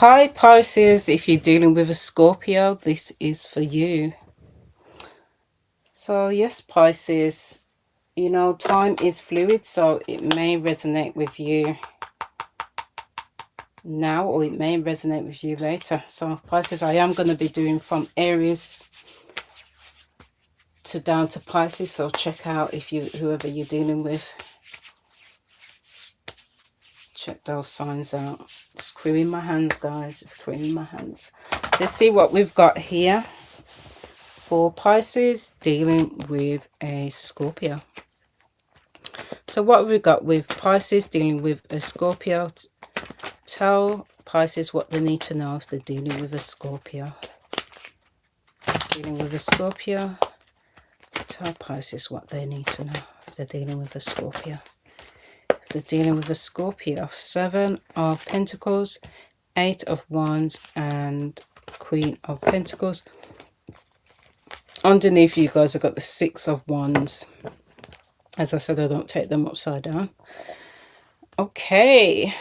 Hi Pisces, if you're dealing with a Scorpio, this is for you. So yes, Pisces, you know, time is fluid, so it may resonate with you now or it may resonate with you later. So Pisces, I am going to be doing from Aries to down to Pisces, so check out if you, whoever you're dealing with, check those signs out. Just crewing my hands, guys, just crewing my hands. Let's see what we've got here for Pisces dealing with a Scorpio. So what have we got with Pisces dealing with a Scorpio? Tell Pisces what they need to know if they're dealing with a Scorpio. Dealing with a Scorpio. Tell Pisces what they need to know if they're dealing with a Scorpio. If they're dealing with a Scorpio, 7 of Pentacles, 8 of Wands, and Queen of Pentacles. Underneath you guys have got the 6 of Wands. As I said, I don't take them upside down. Okay.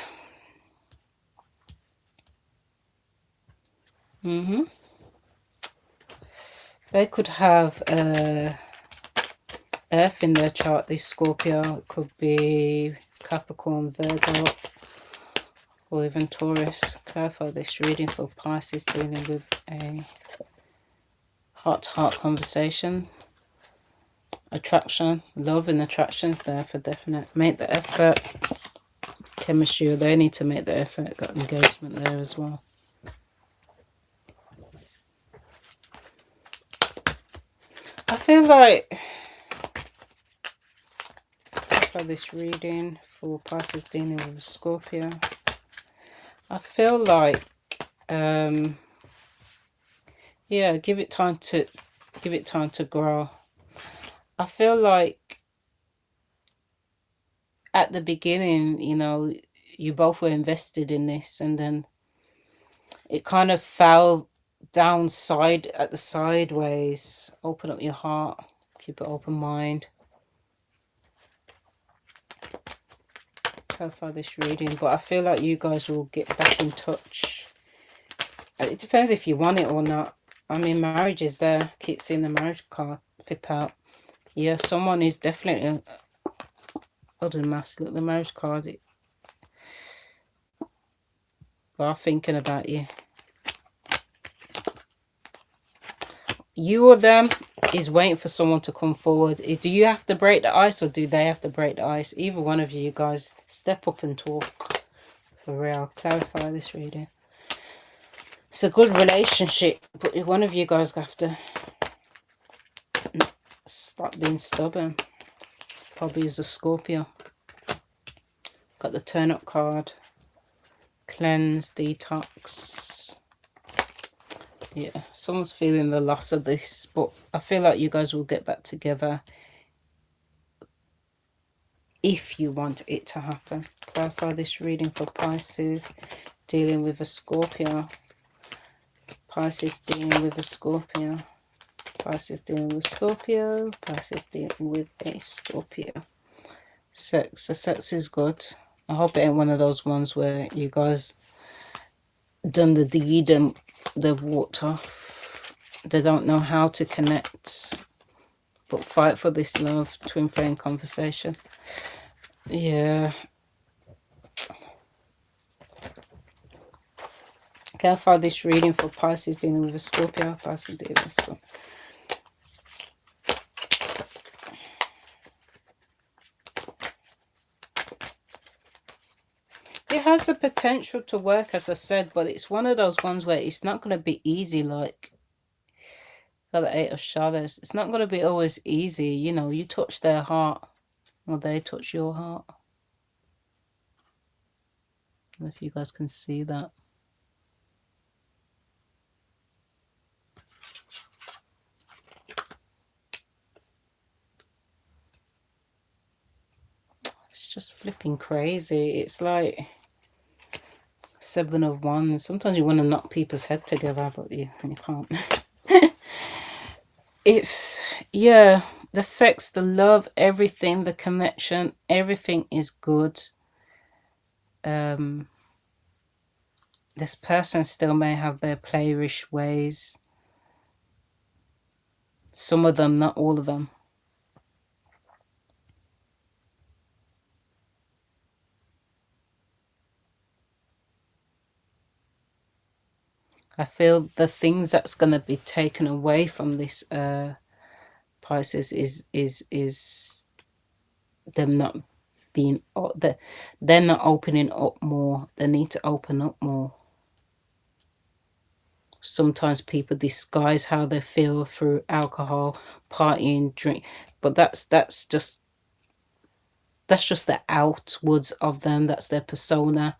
They could have Earth in their chart, this Scorpio. It could be Capricorn, Virgo, or even Taurus. Clarify this reading for Pisces dealing with a heart-to-heart conversation. Attraction, love and attractions there for definite. Make the effort. Chemistry, they need to make the effort. Got engagement there as well. I feel like for this reading for Pisces dealing with Scorpio, I feel like yeah, give it time to grow. I feel like at the beginning, you know, you both were invested in this, and then it kind of fell down at the sideways. Open up your heart, keep an open mind. Clarify this reading, but I feel like you guys will get back in touch. It depends if you want it or not. I mean, marriage is there. Keep seeing the marriage card flip out. Yeah, someone is definitely other than mass. Look, the marriage card. They are thinking about you. You or them is waiting for someone to come forward. Do you have to break the ice or do they have to break the ice? Either one of you guys, step up and talk. For real. Clarify this reading. It's a good relationship, but one of you guys have to stop being stubborn. Probably is a Scorpio. Got the turn up card. Cleanse, detox. Yeah, someone's feeling the loss of this, but I feel like you guys will get back together if you want it to happen. Clarify this reading for Pisces dealing with a Scorpio. Pisces dealing with a Scorpio. Pisces dealing with Scorpio. Pisces dealing with a Scorpio. Sex. The sex is good. I hope it ain't one of those ones where you guys done the deed and they've walked off. They don't know how to connect. But fight for this love. Twin flame conversation. Yeah. Clarify this reading for Pisces dealing with a Scorpio. Pisces dealing with a Scorpio. It has the potential to work, as I said, but it's one of those ones where it's not going to be easy. Like got the 8 of Shadows. It's not going to be always easy. You know, you touch their heart or they touch your heart. I don't know if you guys can see that. It's just flipping crazy. It's like 7 of Wands. Sometimes you want to knock people's head together, but you can't. It's, yeah, the sex, the love, everything, the connection, everything is good. This person still may have their playish ways. Some of them, not all of them. I feel the things that's going to be taken away from this Pisces is them not being, they're not opening up more. They need to open up more. Sometimes people disguise how they feel through alcohol, partying, drink, but that's just the outwards of them. That's their persona.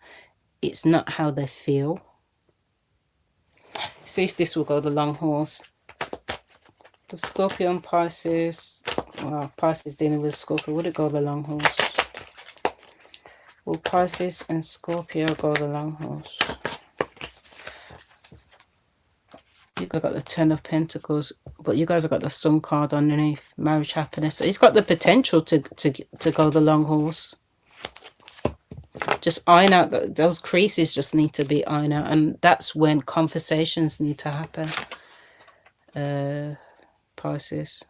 It's not how they feel. See if this will go the long horse. The Scorpio and Pisces. Wow, Pisces dealing with Scorpio. Would it go the long horse? Will Pisces and Scorpio go the long horse? You guys got the Ten of Pentacles, but you guys have got the Sun card underneath. Marriage, happiness. So it's got the potential to go the long horse. Just iron out those creases. Just need to be ironed out, and that's when conversations need to happen. Pisces.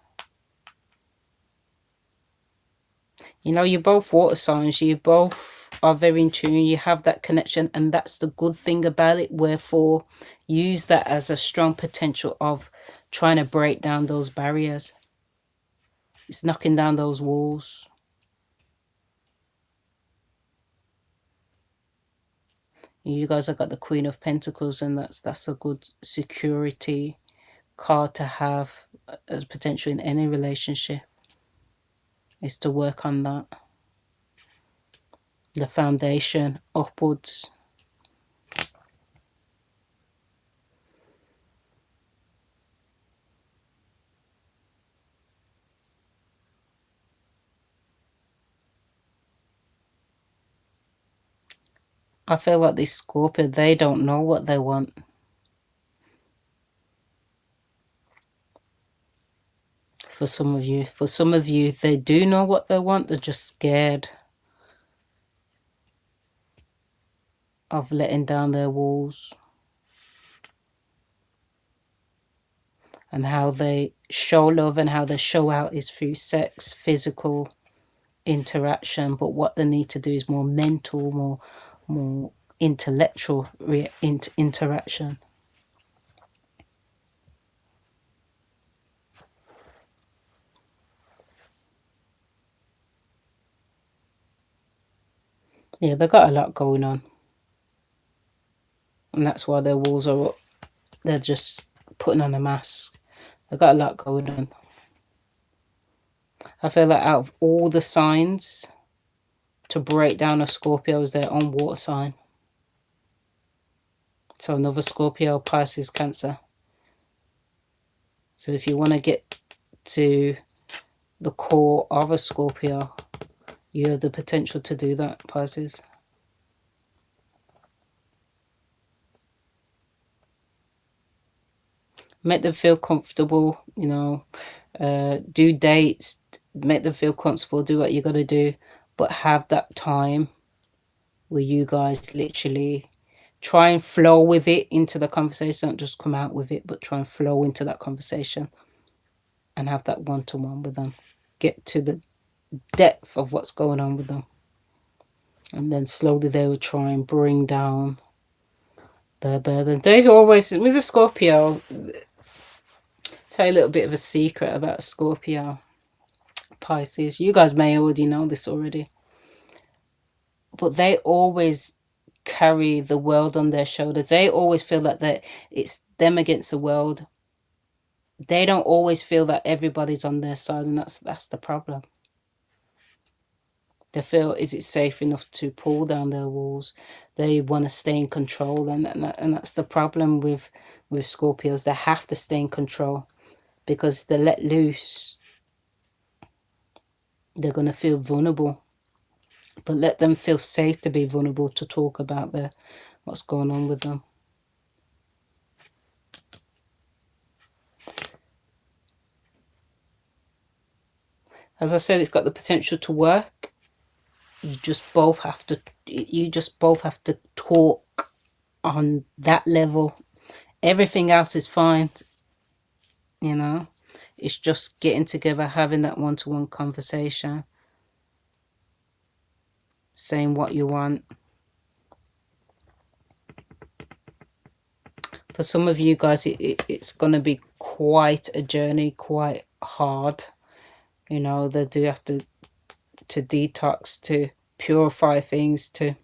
You know, you're both water signs. You both are very in tune. You have that connection, and that's the good thing about it. Wherefore, use that as a strong potential of trying to break down those barriers. It's knocking down those walls. You guys have got the Queen of Pentacles, and that's a good security card to have as potential in any relationship, is to work on that. The foundation upwards. I feel like this Scorpio, they don't know what they want. For some of you, they do know what they want. They're just scared of letting down their walls. And how they show love and how they show out is through sex, physical interaction. But what they need to do is more mental, more intellectual interaction. Yeah, they've got a lot going on. And that's why their walls are up. They're just putting on a mask. They've got a lot going on. I feel like out of all the signs to break down a Scorpio is their own water sign. So another Scorpio, Pisces, Cancer. So if you want to get to the core of a Scorpio, you have the potential to do that, Pisces. Make them feel comfortable, you know, do dates, make them feel comfortable, do what you got to do, but have that time where you guys literally try and flow with it into the conversation. Don't just come out with it, but try and flow into that conversation and have that one-to-one with them. Get to the depth of what's going on with them. And then slowly they will try and bring down their burden. They always, with a Scorpio, tell you a little bit of a secret about Scorpio, Pisces. You guys may already know this already. But they always carry the world on their shoulders. They always feel like it's them against the world. They don't always feel that everybody's on their side, and that's the problem. They feel, is it safe enough to pull down their walls? They want to stay in control, and that's the problem with Scorpios. They have to stay in control, because if they let loose, they're going to feel vulnerable. But let them feel safe to be vulnerable, to talk about what's going on with them. As I said, it's got the potential to work. You just both have to talk on that level. Everything else is fine, you know. It's just getting together, having that one-to-one conversation, saying what you want. For some of you guys, it's going to be quite a journey, quite hard. You know, they do have to detox, to purify things, to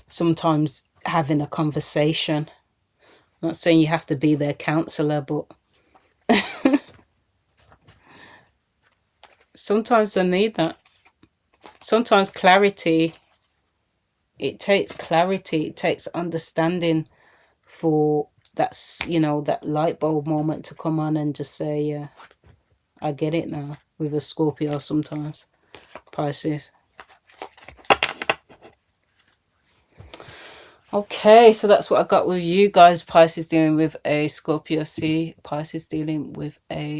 sometimes having a conversation. I'm not saying you have to be their counselor, but sometimes they need that. Sometimes clarity, it takes clarity, it takes understanding for that, you know, that light bulb moment to come on and just say, yeah, I get it now, with a Scorpio sometimes, Pisces. Okay, so that's what I got with you guys. Pisces dealing with a Scorpio C, Pisces dealing with a